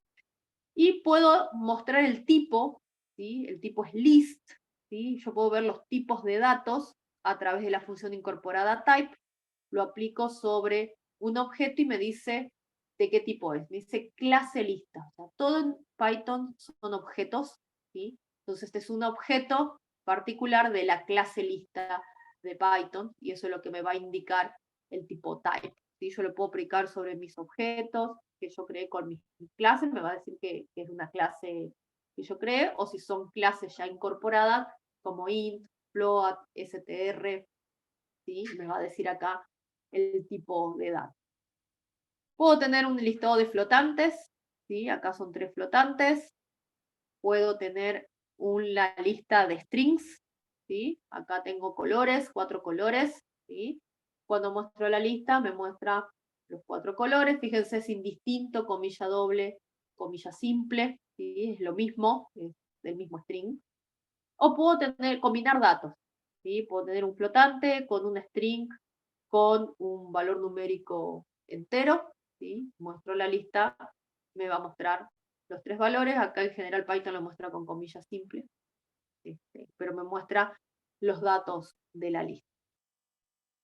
Y puedo mostrar el tipo, ¿sí? El tipo es list, ¿sí? Yo puedo ver los tipos de datos a través de la función incorporada type, lo aplico sobre un objeto y me dice de qué tipo es. Me dice clase lista. O sea, todo en Python son objetos, ¿sí? Entonces este es un objeto particular de la clase lista de Python y eso es lo que me va a indicar el tipo type. ¿Sí? Yo lo puedo aplicar sobre mis objetos que yo creé con mis clases, me va a decir que es una clase que yo creé, o si son clases ya incorporadas como int, float, str, ¿sí? Me va a decir acá el tipo de datos. Puedo tener un listado de flotantes, ¿sí? Acá son 3 flotantes. Puedo tener una lista de strings, ¿sí? Acá tengo colores, 4 colores, ¿sí? Cuando muestro la lista me muestra los 4 colores. Fíjense, es indistinto, comilla doble, comilla simple, ¿sí? Es lo mismo, es del mismo string. O puedo combinar datos, ¿sí? Puedo tener un flotante con un string, con un valor numérico entero, ¿sí? Muestro la lista, me va a mostrar los 3 valores. Acá en general Python lo muestra con comillas simples, pero me muestra los datos de la lista.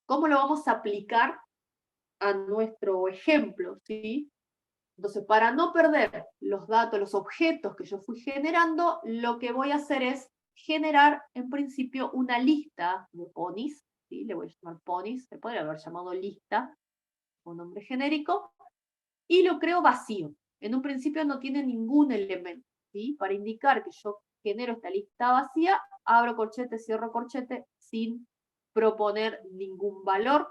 ¿Cómo lo vamos a aplicar a nuestro ejemplo? ¿Sí? Entonces, para no perder los datos, los objetos que yo fui generando, lo que voy a hacer es generar, en principio, una lista de ponis, ¿sí? Le voy a llamar ponis, se podría haber llamado lista, un nombre genérico, y lo creo vacío. En un principio no tiene ningún elemento, ¿sí? Para indicar que yo genero esta lista vacía, abro corchete, cierro corchete, sin proponer ningún valor,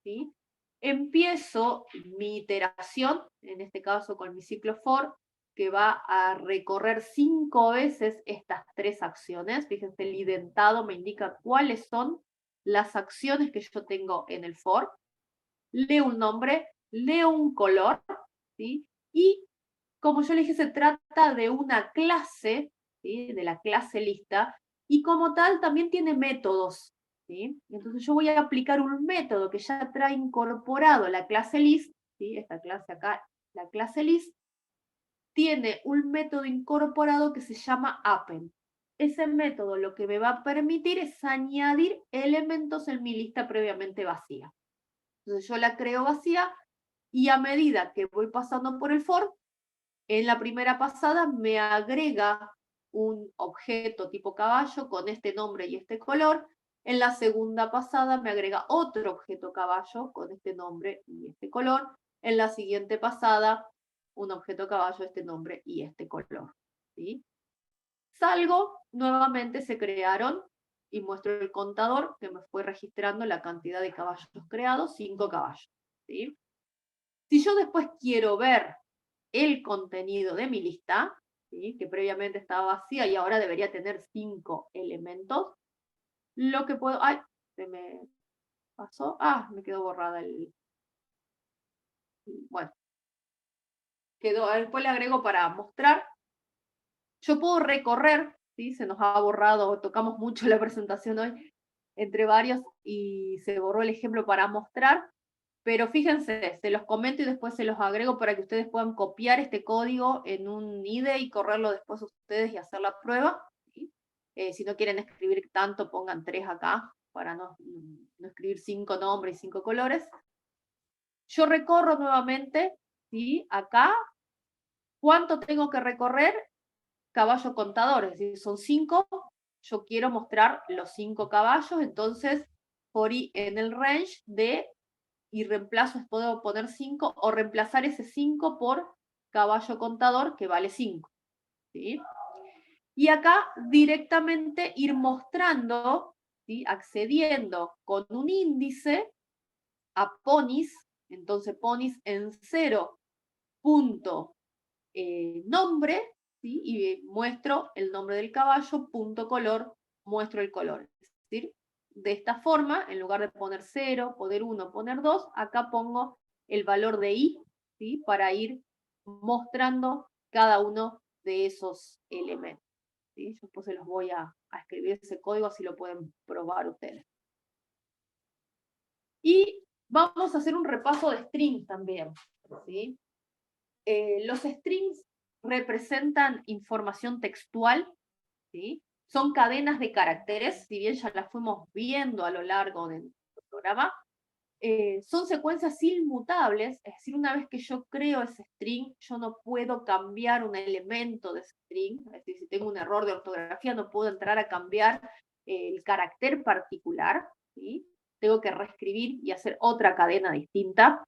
¿sí? Empiezo mi iteración, en este caso con mi ciclo for, que va a recorrer 5 veces estas 3 acciones. Fíjense, el identado me indica cuáles son las acciones que yo tengo en el for. Leo un nombre, leo un color, ¿sí? Y como yo le dije, se trata de una clase, ¿sí? De la clase lista, y como tal también tiene métodos, ¿sí? Entonces yo voy a aplicar un método que ya trae incorporado la clase list, ¿sí? Esta clase acá, la clase list, tiene un método incorporado que se llama append. Ese método lo que me va a permitir es añadir elementos en mi lista previamente vacía. Entonces yo la creo vacía y a medida que voy pasando por el for, en la primera pasada me agrega un objeto tipo caballo con este nombre y este color. En la segunda pasada me agrega otro objeto caballo con este nombre y este color. En la siguiente pasada, un objeto caballo, este nombre y este color, ¿sí? Salgo, nuevamente se crearon y muestro el contador que me fue registrando la cantidad de caballos creados, 5 caballos, ¿sí? Si yo después quiero ver el contenido de mi lista, ¿sí? Que previamente estaba vacía y ahora debería tener 5 elementos, lo que puedo... ¡Ay! Se me pasó. Ah, me quedó borrada el... Bueno, quedó... Después le agrego para mostrar. Yo puedo recorrer, ¿sí? Se nos ha borrado, tocamos mucho la presentación hoy, entre varios, y se borró el ejemplo para mostrar. Pero fíjense, se los comento y después se los agrego para que ustedes puedan copiar este código en un IDE y correrlo después ustedes y hacer la prueba, ¿sí? Si no quieren escribir tanto, pongan 3 acá, para no escribir 5 nombres y 5 colores. Yo recorro nuevamente, ¿sí? Acá, ¿cuánto tengo que recorrer? Caballo contador, es decir, son 5. Yo quiero mostrar los 5 caballos, entonces, por en el range de y reemplazo, puedo poner 5 o reemplazar ese 5 por caballo contador que vale 5. ¿Sí? Y acá directamente ir mostrando, ¿sí? Accediendo con un índice a ponis, entonces ponis en 0 punto nombre, ¿sí? Y muestro el nombre del caballo, punto color, muestro el color. Es decir, de esta forma, en lugar de poner 0, poner 1, poner 2, acá pongo el valor de i, ¿sí? Para ir mostrando cada uno de esos elementos, ¿sí? Yo después se los voy a escribir ese código, así lo pueden probar ustedes. Y vamos a hacer un repaso de strings también, ¿sí? Los strings representan información textual, ¿sí? Son cadenas de caracteres, si bien ya las fuimos viendo a lo largo del programa. Son secuencias inmutables, es decir, una vez que yo creo ese string, yo no puedo cambiar un elemento de ese string, es decir, si tengo un error de ortografía, no puedo entrar a cambiar el carácter particular, ¿sí? Tengo que reescribir y hacer otra cadena distinta.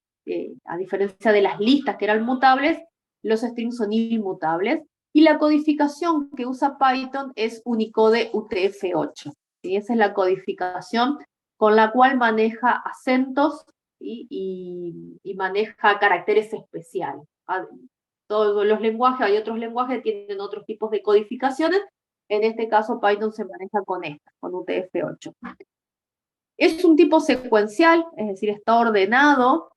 A diferencia de las listas que eran mutables, los strings son inmutables. Y la codificación que usa Python es Unicode UTF-8. ¿Sí? Esa es la codificación con la cual maneja acentos y maneja caracteres especiales. Todos los lenguajes, hay otros lenguajes que tienen otros tipos de codificaciones, en este caso Python se maneja con esta, con UTF-8. Es un tipo secuencial, es decir, está ordenado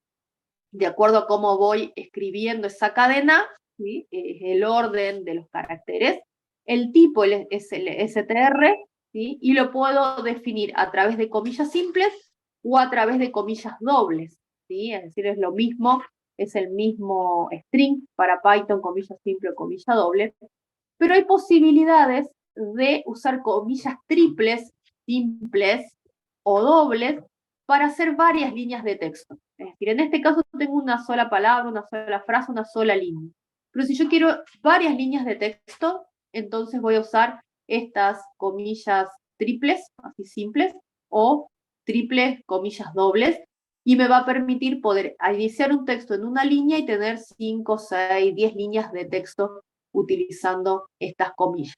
de acuerdo a cómo voy escribiendo esa cadena, ¿sí? Es el orden de los caracteres. El tipo es el str, ¿sí? Y lo puedo definir a través de comillas simples o a través de comillas dobles, ¿sí? Es decir, es lo mismo, es el mismo string para Python, comilla simple o comilla doble, pero hay posibilidades de usar comillas triples, simples o dobles para hacer varias líneas de texto. Es decir, en este caso tengo una sola palabra, una sola frase, una sola línea. Pero si yo quiero varias líneas de texto, entonces voy a usar estas comillas triples, así simples, o triples comillas dobles, y me va a permitir poder iniciar un texto en una línea y tener 5, 6, 10 líneas de texto utilizando estas comillas.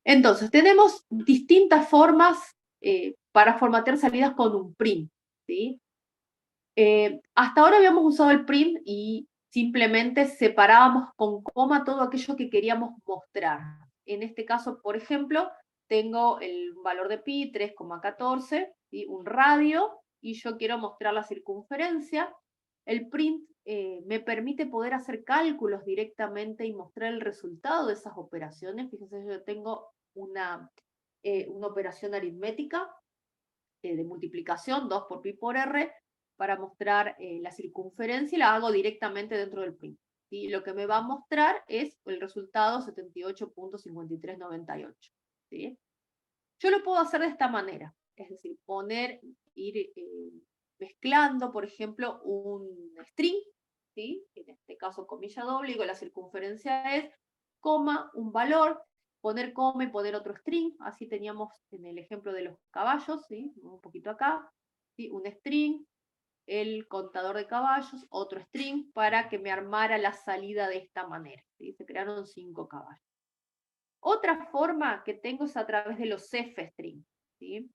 Entonces, tenemos distintas formas para formatear salidas con un print, ¿sí? Hasta ahora habíamos usado el print y simplemente separábamos con coma todo aquello que queríamos mostrar. En este caso, por ejemplo, tengo el valor de pi, 3,14, ¿sí? Un radio, y yo quiero mostrar la circunferencia. El print me permite poder hacer cálculos directamente y mostrar el resultado de esas operaciones. Fíjense, yo tengo una operación aritmética de multiplicación, 2 por pi por r, para mostrar la circunferencia, y la hago directamente dentro del print. Y lo que me va a mostrar es el resultado 78.5398. ¿Sí? Yo lo puedo hacer de esta manera, es decir, ir mezclando, por ejemplo, un string, ¿sí? En este caso comilla doble, digo la circunferencia es, coma, un valor, poner coma y poner otro string, así teníamos en el ejemplo de los caballos, ¿sí? Un poquito acá, ¿sí? Un string, el contador de caballos, otro string, para que me armara la salida de esta manera, ¿sí? Se crearon 5 caballos. Otra forma que tengo es a través de los f-string, ¿sí?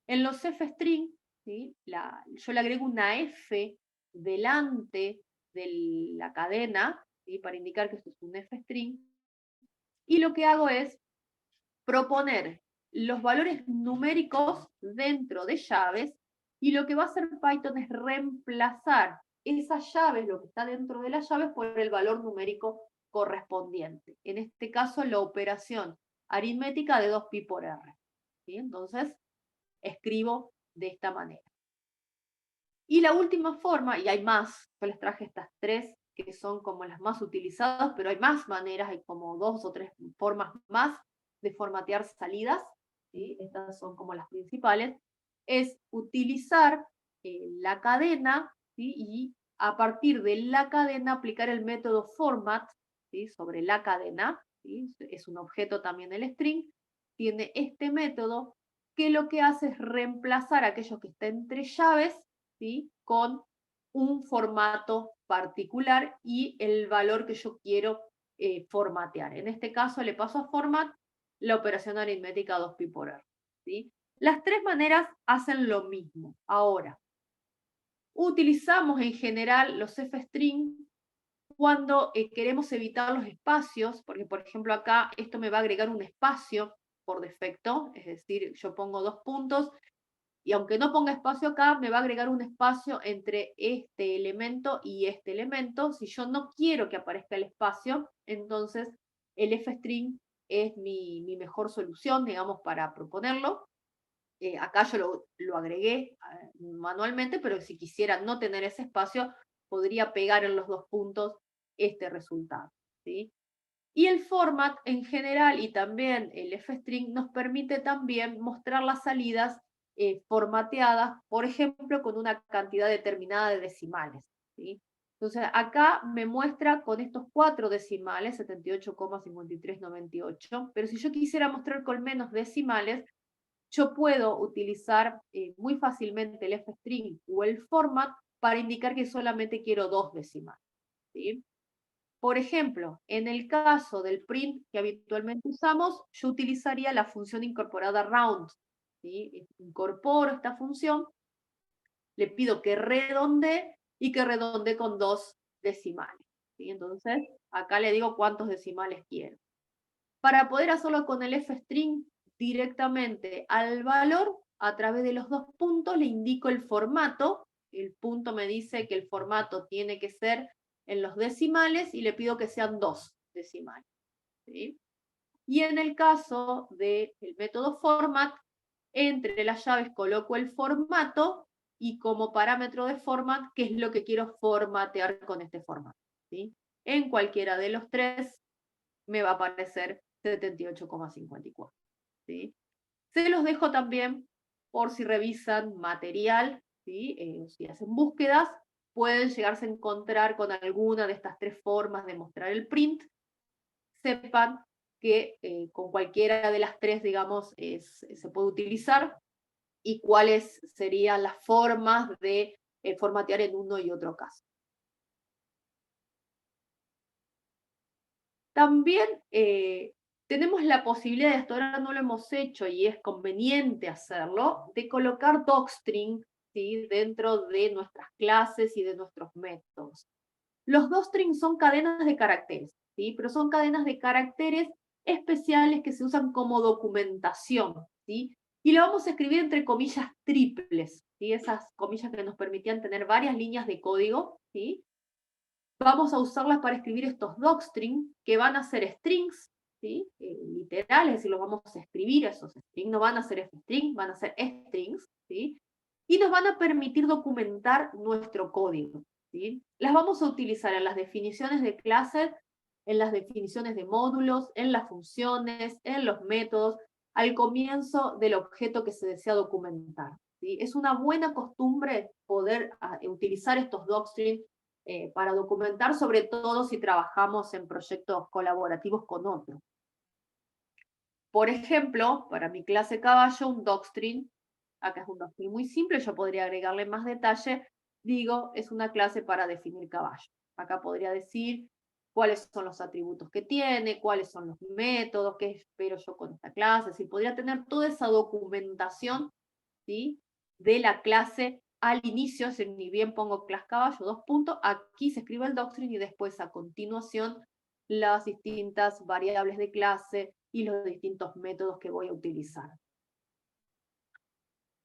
En los f-string, ¿sí? Yo le agrego una f delante de la cadena, ¿sí? Para indicar que esto es un f-string, y lo que hago es proponer los valores numéricos dentro de llaves, y lo que va a hacer Python es reemplazar esas llaves, lo que está dentro de las llaves, por el valor numérico correspondiente. En este caso, la operación aritmética de 2pi por r. ¿Sí? Entonces, escribo de esta manera. Y la última forma, y hay más, yo les traje estas 3 que son como las más utilizadas, pero hay más maneras, hay como 2 o 3 formas más de formatear salidas, ¿sí? Estas son como las principales, es utilizar la cadena, ¿sí? Y a partir de la cadena aplicar el método format, ¿sí? Sobre la cadena, ¿sí? Es un objeto también el string, tiene este método que lo que hace es reemplazar aquello que está entre llaves, ¿sí? Con un formato particular y el valor que yo quiero formatear. En este caso le paso a format la operación aritmética 2pi por r. ¿Sí? Las 3 maneras hacen lo mismo. Ahora, utilizamos en general los f-string cuando queremos evitar los espacios, porque por ejemplo acá esto me va a agregar un espacio por defecto, es decir, yo pongo 2 puntos, y aunque no ponga espacio acá, me va a agregar un espacio entre este elemento y este elemento. Si yo no quiero que aparezca el espacio, entonces el f-string es mi mejor solución, digamos, para proponerlo. Acá yo lo agregué manualmente, pero si quisiera no tener ese espacio, podría pegar en los 2 puntos este resultado, ¿sí? Y el format en general y también el f-string nos permite también mostrar las salidas formateadas, por ejemplo, con una cantidad determinada de decimales, ¿sí? Entonces, acá me muestra con estos 4 decimales, 78,5398, pero si yo quisiera mostrar con menos decimales, yo puedo utilizar muy fácilmente el f-string o el format para indicar que solamente quiero 2 decimales, ¿sí? Por ejemplo, en el caso del print que habitualmente usamos, yo utilizaría la función incorporada round, ¿sí? Incorporo esta función, le pido que redondee y que redondee con 2 decimales, ¿sí? Entonces, acá le digo cuántos decimales quiero. Para poder hacerlo con el fstring directamente al valor, a través de los 2 puntos le indico el formato. El punto me dice que el formato tiene que ser en los decimales y le pido que sean 2 decimales, ¿sí? Y en el caso del método format, entre las llaves coloco el formato y como parámetro de format, qué es lo que quiero formatear con este formato, ¿sí? En cualquiera de los 3 me va a aparecer 78,54, ¿sí? Se los dejo también por si revisan material, ¿sí? Si hacen búsquedas, pueden llegarse a encontrar con alguna de estas 3 formas de mostrar el print. Sepan que con cualquiera de las 3, digamos, se puede utilizar y cuáles serían las formas de formatear en uno y otro caso. También tenemos la posibilidad, hasta ahora no lo hemos hecho y es conveniente hacerlo, de colocar docstring, ¿sí? Dentro de nuestras clases y de nuestros métodos. Los docstring son cadenas de caracteres, ¿sí? Pero son cadenas de caracteres especiales que se usan como documentación, ¿sí? Y lo vamos a escribir entre comillas triples, ¿sí? Esas comillas que nos permitían tener varias líneas de código, ¿sí? Vamos a usarlas para escribir estos docstring, que van a ser strings, ¿sí? Literales, es decir, los vamos a escribir, esos strings no van a ser string, van a ser strings, ¿sí? Y nos van a permitir documentar nuestro código, ¿sí? Las vamos a utilizar en las definiciones de clases, en las definiciones de módulos, en las funciones, en los métodos, al comienzo del objeto que se desea documentar, ¿sí? Es una buena costumbre poder utilizar estos docstring para documentar, sobre todo si trabajamos en proyectos colaborativos con otros. Por ejemplo, para mi clase caballo, un docstring, acá es un docstring muy simple, yo podría agregarle más detalle, digo, es una clase para definir caballo. Acá podría decir cuáles son los atributos que tiene, cuáles son los métodos, qué espero yo con esta clase, si podría tener toda esa documentación, ¿sí? De la clase al inicio, si ni bien pongo class caballo, 2 puntos, aquí se escribe el doctrine y después a continuación las distintas variables de clase y los distintos métodos que voy a utilizar.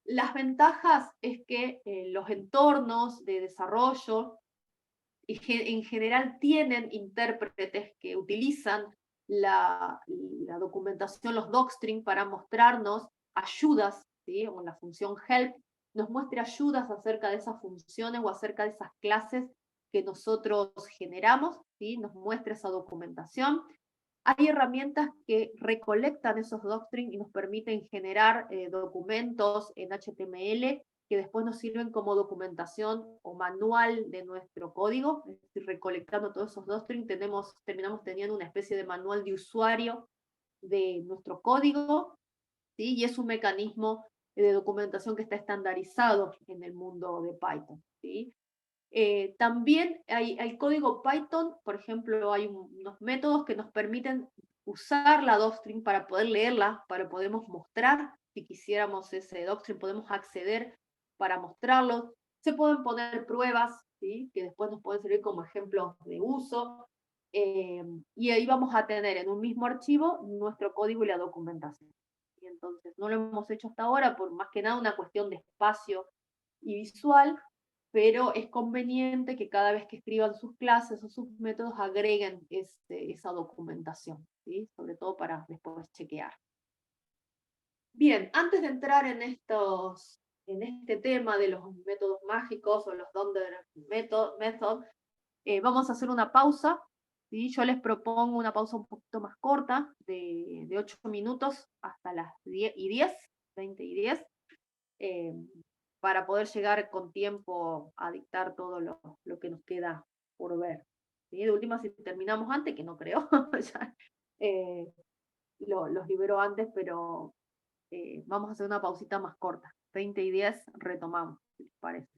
Las ventajas es que los entornos de desarrollo en general tienen intérpretes que utilizan la documentación, los docstring, para mostrarnos ayudas, ¿sí? O la función help nos muestra ayudas acerca de esas funciones o acerca de esas clases que nosotros generamos, ¿sí? Nos muestra esa documentación. Hay herramientas que recolectan esos doctrines y nos permiten generar documentos en HTML que después nos sirven como documentación o manual de nuestro código. Es decir, recolectando todos esos doctrines, terminamos teniendo una especie de manual de usuario de nuestro código, ¿sí? Y es un mecanismo de documentación que está estandarizado en el mundo de Python, ¿sí? También hay código Python, por ejemplo, hay unos métodos que nos permiten usar la doctrine para poder leerla, para podemos mostrar, si quisiéramos ese doctrine, podemos acceder para mostrarlo. Se pueden poner pruebas, ¿sí? Que después nos pueden servir como ejemplos de uso. Y ahí vamos a tener en un mismo archivo nuestro código y la documentación. Y entonces no lo hemos hecho hasta ahora por más que nada una cuestión de espacio y visual, pero es conveniente que cada vez que escriban sus clases o sus métodos agreguen esa documentación, ¿sí? Sobre todo para después chequear. Bien, antes de entrar en este tema de los métodos mágicos o los Donder method, vamos a hacer una pausa, ¿sí? Yo les propongo una pausa un poquito más corta, de 8 minutos hasta las 10:10, 20:10, para poder llegar con tiempo a dictar todo lo que nos queda por ver. ¿Sí? De última, si terminamos antes, que no creo, ya, los libero antes, pero vamos a hacer una pausita más corta. 20:10 retomamos, si les parece.